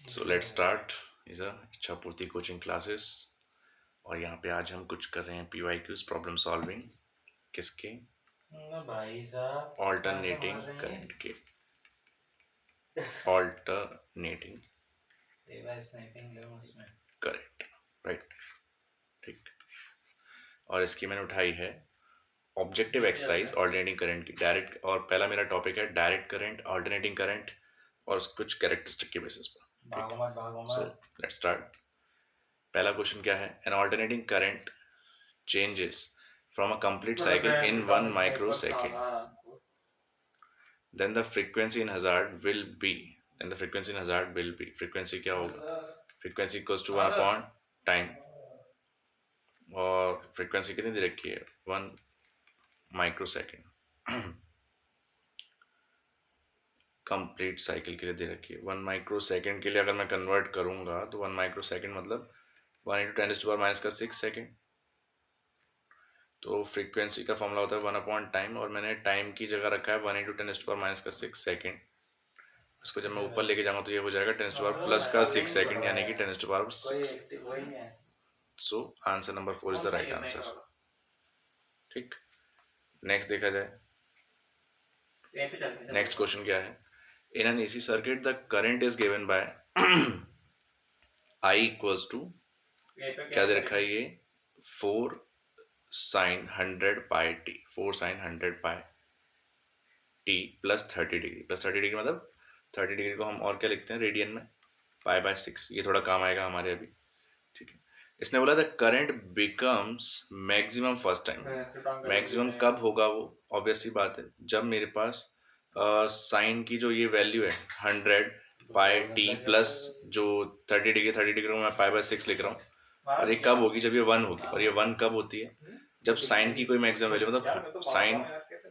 So let's start is इच्छा पूर्ति coaching classes. और यहाँ पे आज हम कुछ कर रहे हैं PYQs, प्रॉब्लम सॉल्विंग। किसके? भाई साहब ऑल्टरनेटिंग करंट के। ऑल्टरनेटिंग करंट, राइट, ठीक। और इसकी मैंने उठाई है ऑब्जेक्टिव एक्सरसाइज ऑल्टरनेटिंग करंट की डायरेक्ट। और पहला मेरा टॉपिक है डायरेक्ट करंट, ऑल्टरनेटिंग करंट और कुछ कैरेक्टरिस्टिक के बेसिस पर। So let's start. पहला क्वेश्चन क्या है? An alternating current changes from a complete cycle in 1 microsecond, then the frequency in hazard will be, frequency क्या होगा? frequency equals to 1 upon time। और frequency कितनी दे रखी है? 1 microsecond। कंप्लीट साइकिल के लिए दे रखी है 1 माइक्रोसेकंड के लिए। अगर मैं कन्वर्ट करूंगा तो 1 माइक्रोसेकंड मतलब 1 इंटू 10⁻⁻⁶ सेकेंड। तो फ्रीक्वेंसी का फॉर्मूला होता है 1 अपॉन टाइम, और मैंने टाइम की जगह रखा है 1 इंटू 10⁻⁶ सेकेंड। इसको जब मैं ऊपर लेके जाऊंगा तो ये हो जाएगा 10⁻⁻6 सेकेंड, यानी कि 10⁻6। So answer number 4 is the right answer. ठीक, नेक्स्ट देखा जाए। नेक्स्ट क्वेश्चन क्या है? In an AC circuit the current is given by I equals to, क्या दे रखा है ये? 4 sin 100 pi T, 4 sin 100 pi T plus 30 degree. Plus 30 degree मतलब 30 डिग्री को हम और क्या लिखते हैं रेडियन में? π/6। ये थोड़ा काम आएगा हमारे अभी, ठीक है। इसने बोला the current becomes maximum first time. Maximum कब होगा? वो ऑब्वियस सी बात है जब मेरे पास साइन की जो ये वैल्यू है 100 पाई टी प्लस जो 30 डिग्री को मैं π/6 लिख रहा हूँ। और ये कब होगी? जब ये 1 होगी। और ये 1 कब होती है? जब साइन की कोई मैक्सिमम वैल्यू, मतलब साइन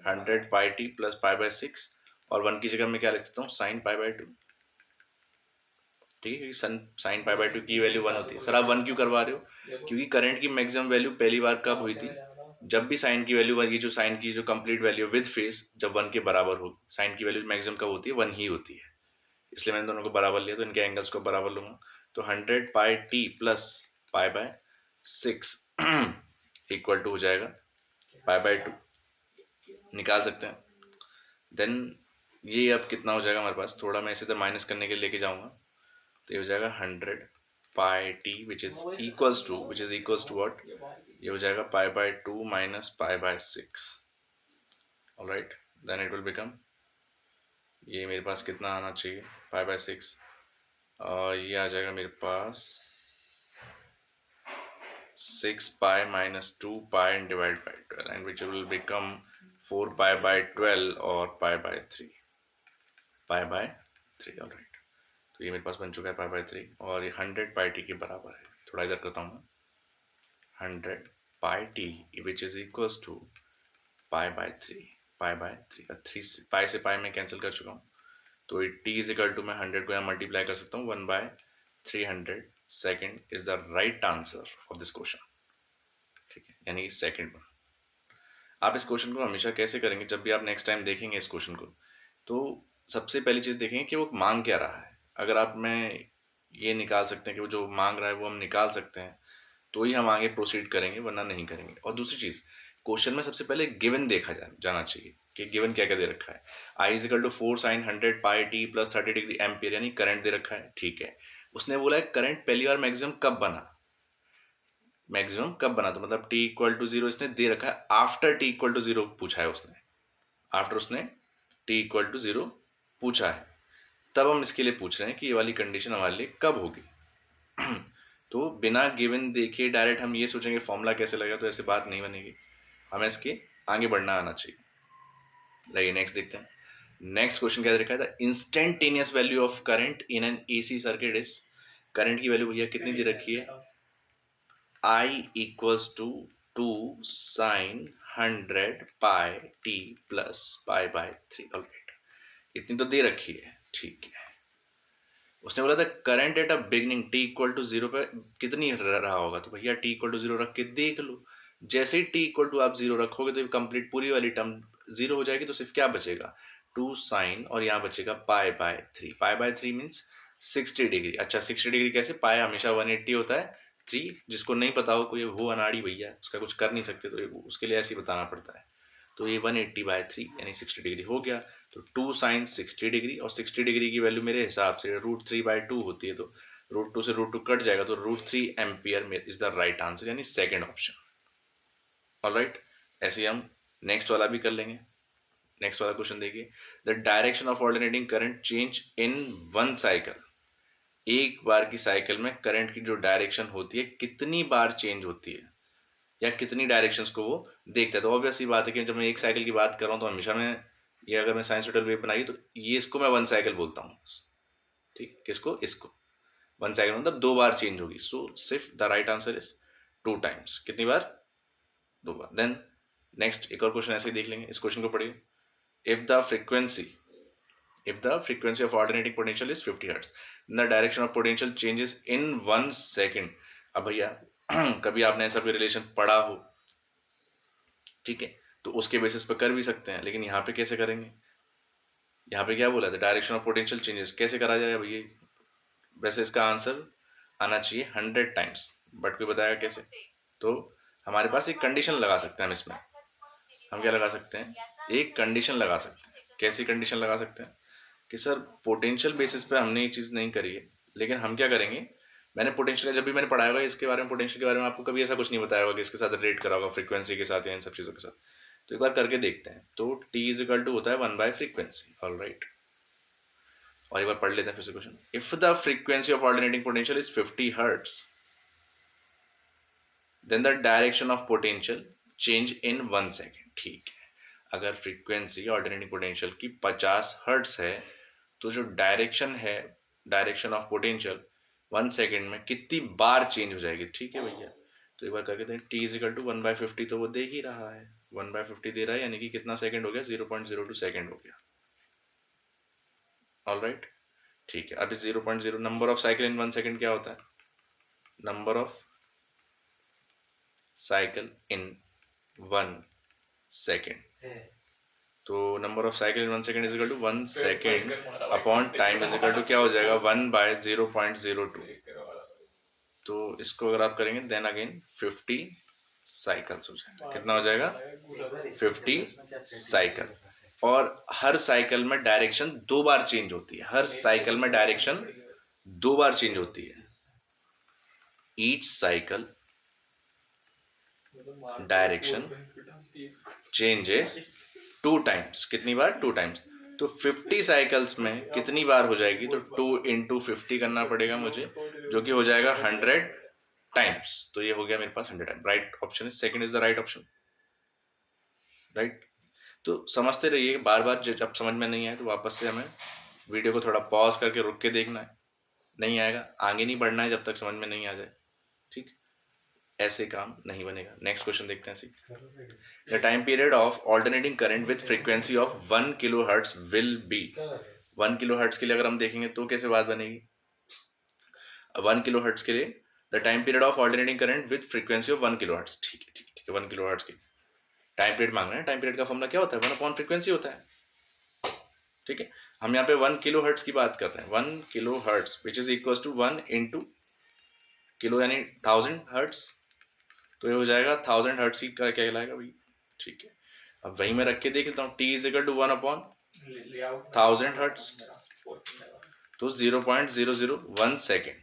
100 पाई टी प्लस π/6, और 1 की जगह मैं क्या लिख सकता हूँ? साइन π/2। ठीक है, साइन π/2 की वैल्यू 1 होती है। सर आप 1 क्यों करवा रहे हो? क्योंकि करंट की मैक्सिमम वैल्यू पहली बार कब हुई थी? जब भी साइन की वैल्यू 1, ये जो साइन की जो कंप्लीट वैल्यू विद फेस जब 1 के बराबर हो। साइन की वैल्यू मैक्सिमम कब होती है? 1 ही होती है। इसलिए मैंने दोनों को बराबर लिया, तो इनके एंगल्स को बराबर लूंगा। तो 100 pi T plus π/6 equal to हो जाएगा π/2। निकाल सकते हैं। देन ये अब कितना हो जाएगा हमारे पास? थोड़ा मैं इसे तो माइनस करने के लिए लेके जाऊंगा, तो ये हो जाएगा 100 pi T which is equals to what? ये हो जाएगा π/2 minus π/6। Alright, then it will become, ये मेरे पास कितना आना चाहिए? π/6 ये आ जाएगा मेरे पास 6 pi minus 2 pi divide by 12, and which will become 4 π/12 और π/3। ऑलराइट, तो ये मेरे पास बन चुका है π/3, और ये 100 पाई टी के बराबर है। थोड़ा इधर करता हूँ, 100 pi T which is equals to π/3। Pi से पाई में कैंसिल कर चुका हूँ, तो टी इज इक्वल टू, मैं 100 को यहाँ मल्टीप्लाई कर सकता हूँ 1/300 second is the right answer of this question. ठीक है, यानी सेकेंड वन। आप इस क्वेश्चन को हमेशा कैसे करेंगे? जब भी आप नेक्स्ट टाइम देखेंगे इस क्वेश्चन को, तो सबसे पहली चीज़ देखेंगे कि वो मांग क्या रहा है। अगर आप में ये निकाल सकते हैं कि वो जो मांग रहा है वो हम निकाल सकते हैं, तो ही हम आगे प्रोसीड करेंगे, वरना नहीं करेंगे। और दूसरी चीज़, क्वेश्चन में सबसे पहले गिवन देखा जाना चाहिए कि गिवन क्या क्या दे रखा है। I is equal to 4 sin 100 pi T plus 30 degree ampere, यानी करंट दे रखा है। ठीक है, उसने बोला है करंट पहली बार मैक्सिमम कब बना? तो मतलब t इक्वल टू 0 इसने दे रखा है। आफ्टर t इक्वल टू 0 पूछा है उसने, आफ्टर उसने t इक्वल टू 0 पूछा है, तब हम इसके लिए पूछ रहे हैं कि ये वाली कंडीशन हमारे लिए कब होगी। तो बिना गिवन देखे डायरेक्ट हम ये सोचेंगे फॉर्मूला कैसे लगेगा, तो ऐसे बात नहीं बनेगी। हमें इसके आगे बढ़ना आना चाहिए। लाइए नेक्स्ट देखते हैं। नेक्स्ट क्वेश्चन क्या देखा था? Instantaneous value of current in an AC circuit is, current की वैल्यू भैया कितनी दे रखी है? I equals to 2 sin 100 pi T plus π/3। Alright, इतनी तो दे रखी है, ठीक है। उसने बोला था current at a beginning t equal to 0 पे कितनी रहा होगा? तो भैया t इक्वल टू 0 रख के देख लो। जैसे ही t इक्वल टू आप 0 रखोगे तो कंप्लीट पूरी वाली टर्म 0 हो जाएगी, तो सिर्फ क्या बचेगा? 2 sin, और यहाँ बचेगा π/3। π/3 मीन्स 60 डिग्री। अच्छा 60 डिग्री कैसे? पाए हमेशा 180 होता है 3, जिसको नहीं पता हो कोई वो अनाड़ी भैया, उसका कुछ कर नहीं सकते, तो उसके लिए ऐसे ही बताना पड़ता है। तो ये 180/3 यानी 60 डिग्री हो गया। तो 2 साइन 60 डिग्री, और 60 डिग्री की वैल्यू मेरे हिसाब से √3/2 होती है, तो √2 से √2 कट जाएगा, तो √3 ampere is the right answer, यानी सेकेंड ऑप्शन। ऑलराइट, ऐसे ही हम नेक्स्ट वाला भी कर लेंगे। नेक्स्ट वाला क्वेश्चन देखिए, the direction of alternating current change in one cycle. एक बार की साइकिल में करंट की जो डायरेक्शन होती है कितनी बार चेंज होती है, या कितनी डायरेक्शंस को वो देखता है। तो ऑब्वियस ही बात है कि जब मैं एक साइकिल की बात कर रहा हूँ तो हमेशा मैं, ये अगर मैं साइनसोइडल वेव बनाई तो ये इसको मैं वन साइकिल बोलता हूँ। ठीक, किसको? इसको। वन साइकिल मतलब 2 बार चेंज होगी। सो सिर्फ the right answer is 2 times. कितनी बार? 2 बार। देन नेक्स्ट एक और क्वेश्चन ऐसे ही देख लेंगे, इस क्वेश्चन को पढ़िए। If the frequency of alternating potential is 50 hertz, then the direction of potential changes in 1 second। अब भैया कभी आपने ऐसा कोई रिलेशन पढ़ा हो, ठीक है, तो उसके बेसिस पर कर भी सकते हैं, लेकिन यहाँ पे कैसे करेंगे? यहाँ पे क्या बोला था? डायरेक्शन ऑफ पोटेंशियल चेंजेस कैसे करा जाएगा भैया? वैसे इसका आंसर आना चाहिए 100 टाइम्स, बट कोई बताएगा कैसे? तो हमारे पास एक कंडीशन लगा सकते हैं हम इसमें। हम क्या लगा सकते हैं? एक कंडीशन लगा सकते हैं। कैसी कंडीशन लगा सकते हैं? कि सर पोटेंशियल बेसिस पे हमने ये चीज़ नहीं करी है, लेकिन हम क्या करेंगे, मैंने पोटेंशियल जब भी मैंने पढ़ाया होगा इसके बारे में, पोटेंशियल के बारे में आपको कभी ऐसा कुछ नहीं बताया होगा कि इसके साथ रिलेट करा होगा फ्रीक्वेंसी के साथ या इन सब चीज़ों के साथ। तो एक बार करके देखते हैं। तो T होता है 1/फ्रीक्वेंसी। ऑल राइट, और एक बार पढ़ लेते हैं फिर से question. If the frequency of alternating potential is 50 hertz, then the direction of potential change in 1 second. ठीक है, अगर फ्रीक्वेंसी ऑल्टरनेटिंग पोटेंशियल की 50 हर्ट्ज है, तो जो डायरेक्शन है, डायरेक्शन ऑफ पोटेंशियल 1 सेकेंड में कितनी बार चेंज हो जाएगी। ठीक है भैया, तो एक बार करके दें। T 1/50 तो वो दे ही रहा है, 1/50 दे रहा है, यानी कि कितना सेकंड हो गया? 0.02 सेकंड हो गया। ऑल राइट, ठीक है। अब इस 0.0 number of cycle in 1 second क्या होता है? Number of cycle in 1 second. तो number of cycle in 1 second is equal to 1 second upon time is equal to क्या हो जाएगा? 1/0.02। तो इसको अगर आप करेंगे देन अगेन 50 साइकिल्स हो जाएगा। कितना हो जाएगा? 50 साइकिल। और हर साइकिल में डायरेक्शन 2 बार चेंज होती है। हर साइकिल में डायरेक्शन 2 बार चेंज होती है। Each cycle direction changes 2 times. कितनी बार? 2 टाइम्स। तो 50 साइकिल्स में कितनी बार हो जाएगी? तो 2 × 50 करना पड़ेगा मुझे, जो कि हो जाएगा 100 टाइम्स। तो ये हो गया मेरे पास 100 time. Right option is second is the right option. Right, तो समझते रहिए। बार बार जब समझ में नहीं आए तो वापस से हमें वीडियो को थोड़ा पॉज करके रुक के देखना है। नहीं आएगा, आगे नहीं बढ़ना है जब तक समझ में नहीं आ जाए। ठीक, ऐसे काम नहीं बनेगा। नेक्स्ट क्वेश्चन देखते हैं। The time period of alternating current with frequency of 1 kilo hertz will be. 1 kilo hertz के लिए अगर हम देखेंगे तो कैसे बात बनेगी? 1 किलो हर्ट्ज के लिए the time period of alternating current with frequency of 1 kilo hertz. ठीक है, ठीक है, ठीक है। 1 किलो हर्ट्ज की टाइम पीरियड मांग रहे हैं। टाइम पीरियड का फॉर्मूला क्या होता है? 1/फ्रीक्वेंसी होता है। ठीक है, हम यहाँ पे 1 किलो हर्ट्ज की बात कर रहे हैं। 1 kilo hertz which is equal to 1 × kilo यानी 1000 हर्ट्ज। तो ये हो जाएगा 1000 हर्ट्ज की क्या कहलाएगा भाई? ठीक है, अब वही मैं रख के देख लेता हूँ। T = 1/1000 हर्ट्ज, तो 0.001 सेकेंड।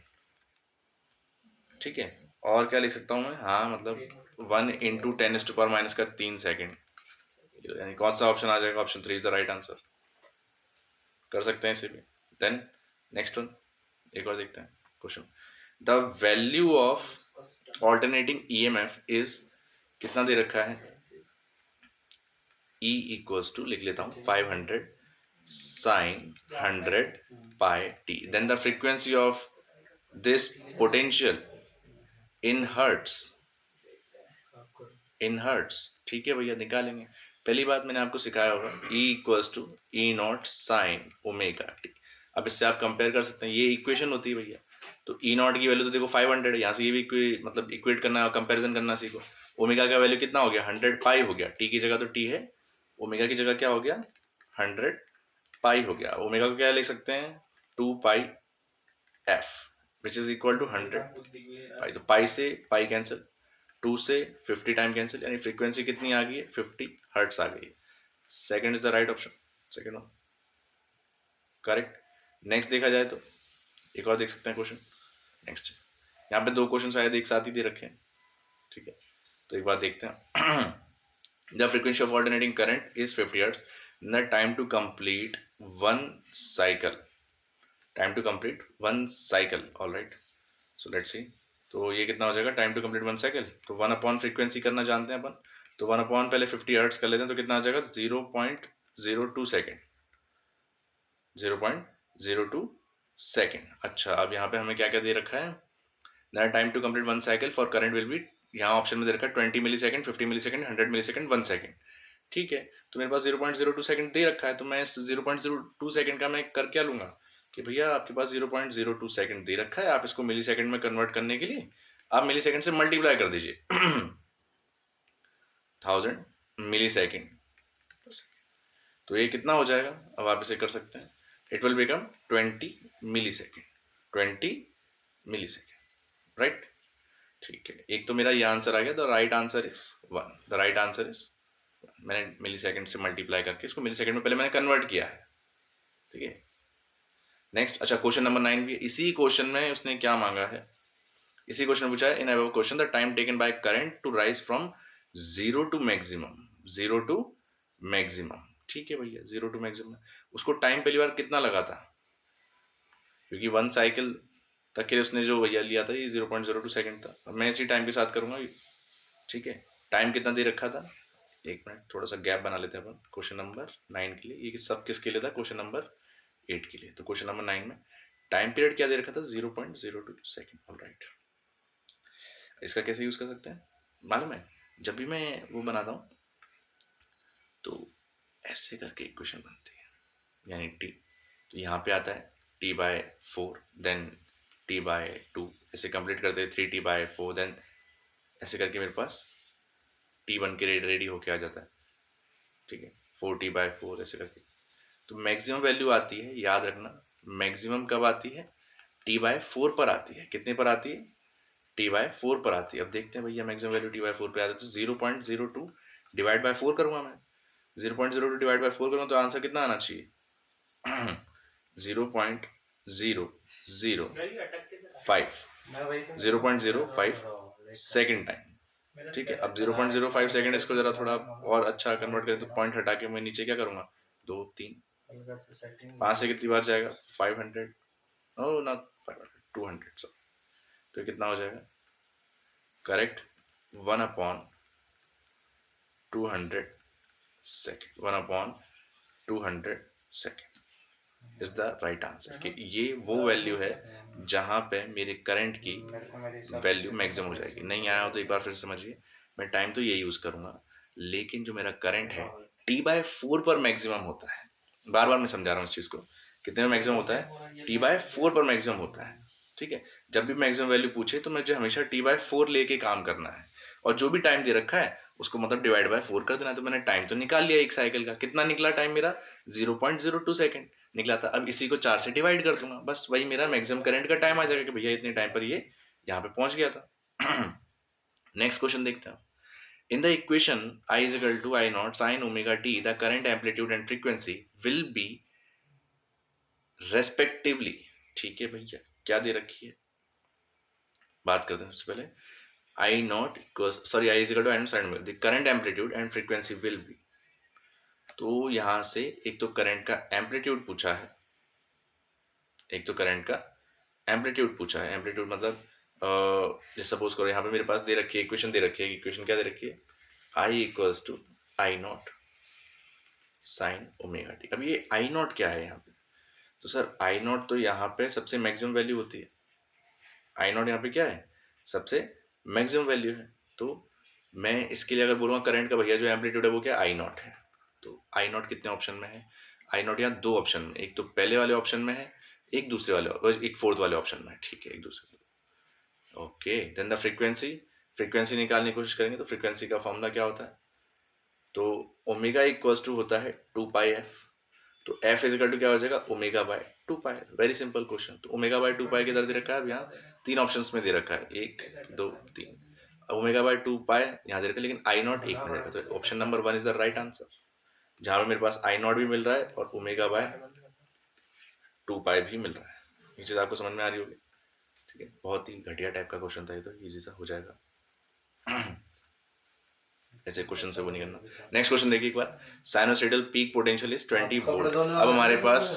ठीक है, और क्या लिख सकता हूँ मैं? हाँ, मतलब 1 × 10⁻³ सेकेंड, यानी कौन सा ऑप्शन आ जाएगा? Option 3 is the right answer. कर सकते हैं इसे भी। देन नेक्स्ट वन, एक और देखते हैं question. The value of alternating EMF is, कितना दे रखा है? E = लिख लेता हूँ 500 sin 100πt। Then the frequency of this potential in hertz. In hertz, ठीक है भैया, निकालेंगे। पहली बात मैंने आपको सिखाया होगा E = E0 sin ωt। अब इससे आप कंपेयर कर सकते हैं, ये इक्वेशन होती है भैया। तो E0 की वैल्यू तो देखो 500 है, यहाँ से ये भी मतलब इक्वेट करना, कंपैरिजन करना सीखो। ओमेगा का वैल्यू कितना हो गया? 100π हो गया। टी की जगह तो टी है, ओमेगा की जगह क्या हो गया? 100π हो गया। ओमेगा को क्या लिख सकते हैं? 2π F which is equal to 100 pi. तो पाई से पाई कैंसिल, 2 से 50 टाइम कैंसिल, यानी फ्रीक्वेंसी कितनी आ गई है? 50 हर्ट्स आ गई है। Second is the right option, second one correct. Next देखा जाए तो एक और देख सकते हैं क्वेश्चन। नेक्स्ट यहाँ पे 2 क्वेश्चन शायद एक साथ ही दे रखे हैं, ठीक है, तो एक बार देखते हैं। The frequency of alternating current is 50 hertz, the time to complete one cycle, time to complete one cycle, alright. So let's see, तो ये कितना हो जाएगा time to complete one cycle? तो 1 अपॉन फ्रीक्वेंसी करना जानते हैं अपन, तो 1 अपॉन पहले 50 हर्ट्ज कर लेते हैं, तो कितना आ जाएगा 0.02 सेकेंड, 0.02 सेकेंड। अच्छा, अब यहाँ पे हमें क्या क्या दे रखा है? The time to complete one cycle for current will be, यहाँ ऑप्शन में दे रखा है 20 millisecond, 50 millisecond, 100 millisecond, 1 second, ठीक है। तो मेरे पास 0.02 सेकेंड दे रखा है, तो मैं इस 0.02 सेकेंड का मैं कर क्या लूँगा कि भैया आपके पास 0.02 सेकेंड दे रखा है, आप इसको मिली सेकेंड में कन्वर्ट करने के लिए आप मिली सेकेंड से मल्टीप्लाई कर दीजिए 1000 मिली सेकेंड, तो ये कितना हो जाएगा? अब आप इसे कर सकते हैं, it will become 20 millisecond, 20 millisecond, right. ठीक है, एक तो मेरा ये आंसर आ गया, the right answer is 1, the right answer is, मैंने मिली सेकेंड से मल्टीप्लाई करके इसको मिली सेकेंड में पहले मैंने कन्वर्ट किया है, ठीक है। नेक्स्ट, अच्छा क्वेश्चन नंबर 9 भी इसी क्वेश्चन में उसने क्या मांगा है, इसी क्वेश्चन में पूछा है, in above question the time taken by current to rise from 0 to maximum, 0 to maximum, ठीक है भैया, 0 टू मैक्सिमम, उसको टाइम पहली बार कितना लगा था? क्योंकि 1 साइकिल तक के लिए उसने जो भैया लिया था ये 0.02 सेकेंड था, अब मैं इसी टाइम के साथ करूंगा, ठीक है। टाइम कितना दे रखा था? एक मिनट, थोड़ा सा गैप बना लेते हैं अपन क्वेश्चन नंबर 9 के लिए, ये सब किसके लिए था? क्वेश्चन नंबर 8 के लिए। तो क्वेश्चन नंबर 9 में टाइम पीरियड क्या दे रखा था? 0.02 सेकेंड, ऑलराइट। इसका कैसे यूज कर सकते हैं मालूम है? जब भी मैं वो बनाता हूँ तो ऐसे करके इक्वेशन बनती है, यानी टी, तो यहाँ पे आता है t/4, देन t/2, ऐसे कंप्लीट करते हैं 3t/4, देन ऐसे करके मेरे पास t बन के रेडी होके आ जाता है, ठीक है, 4t/4 ऐसे करके। तो मैक्सिमम वैल्यू आती है, याद रखना, मैक्सिमम कब आती है? t/4 पर आती है। कितने पर आती है? t/4 पर आती है। अब देखते हैं भैया मैक्सिमम वैल्यू t/4 पे आती है, तो 0.02 डिवाइड बाय 4 करूँगा मैं, 0.02 डिवाइड बाय 4 करूँगा तो आंसर कितना आना चाहिए? 0.005, 0.05 सेकेंड टाइम, ठीक है। अब 0.05 सेकेंड, इसको जरा थोड़ा और अच्छा कन्वर्ट करें तो पॉइंट हटा के मैं नीचे क्या करूँगा? 2 3 5 से कितनी बार जाएगा? 500, नो नॉट 500, 200, सो तो कितना हो जाएगा? Correct, 1 upon 200 second, 1 upon 200 second is the right answer. कि ये वो वैल्यू है जहाँ पे मेरे करंट की वैल्यू मैक्सिमम हो जाएगी। नहीं आया हो तो एक बार फिर समझिए, मैं टाइम तो ये यूज़ करूँगा, लेकिन जो मेरा करंट है t/4 पर मैक्सिमम होता है। बार बार मैं समझा रहा हूँ इस चीज़ को, कितने में मैक्सिमम होता है? t/4 पर मैक्सिमम होता है, ठीक है। जब भी मैक्सिमम वैल्यू पूछे तो मुझे हमेशा t/4 लेके काम करना है, और जो भी टाइम दे रखा है उसको मतलब डिवाइड बाय 4 कर देना। तो मैंने टाइम तो निकाल लिया एक साइकिल का, कितना निकला टाइम मेरा? 0.02 सेकेंड निकला था। अब इसी को 4 से डिवाइड कर दूंगा, बस वही मेरा मैक्सिमम करंट का टाइम आ जाएगा कि भैया इतने टाइम पर ये यहाँ पे पहुंच गया था। नेक्स्ट क्वेश्चन देखते हैं। In the equation I is equal to I naught sin omega t, the current amplitude and frequency will be respectively, ठीक है भैया, क्या दे रखी है बात करते हैं। सबसे पहले I naught equals, sorry, I is equal to I naught sin omega, the current amplitude and frequency will be, तो यहां से एक तो करंट का एम्पलीट्यूड पूछा है, एक तो करंट का एम्पलीट्यूड पूछा है। एम्पलीट्यूड मतलब जैसे सपोज करो यहाँ पे मेरे पास दे रखी है इक्वेशन, दे रखी है, इक्वेशन क्या दे रखी है? I equals to I naught sine omega t. अब ये I नॉट क्या है यहाँ पे? तो सर I नॉट तो यहाँ पे सबसे मैक्सिमम वैल्यू होती है, I नॉट यहाँ पे क्या है? सबसे मैक्सिमम वैल्यू है। तो मैं इसके लिए अगर बोलूँगा करंट का भैया जो एम्पलीट्यूड है वो क्या? I नॉट है। तो I नॉट कितने ऑप्शन में है? I नॉट यहाँ 2 ऑप्शन में, एक तो पहले वाले ऑप्शन में है, एक दूसरे वाले, एक फोर्थ वाले ऑप्शन में, ठीक है, एक दूसरे। Okay, then the frequency, frequency निकालने की कोशिश करेंगे तो फ्रीक्वेंसी का फॉर्मूला क्या होता है? तो ओमेगा इक्वल्स टू होता है 2 पाई एफ, तो एफ इज इक्वल टू क्या हो जाएगा? Omega by 2 pi, very simple question. तो ओमेगा बाय 2 पाई किधर दे रखा है? अब यहाँ 3 ऑप्शंस में दे रखा है, 1 2 3। अब ओमेगा बाय 2 पाई यहाँ दे रखा है, लेकिन आई नॉट 1 में दे रखा है, तो option number 1 is the right answer, जहाँ पे मेरे पास आई नॉट भी मिल रहा है और ओमेगा बाय 2 पाई भी मिल रहा है। ये चीज़ आपको समझ में आ रही होगी, ठीक है। बहुत ही घटिया टाइप का क्वेश्चन था ये, तो इजी सा हो जाएगा। ऐसे क्वेश्चन से वो नहीं करना। नेक्स्ट क्वेश्चन देखिए एक बार। Sinusoidal peak potential is 20 volt. अब हमारे पास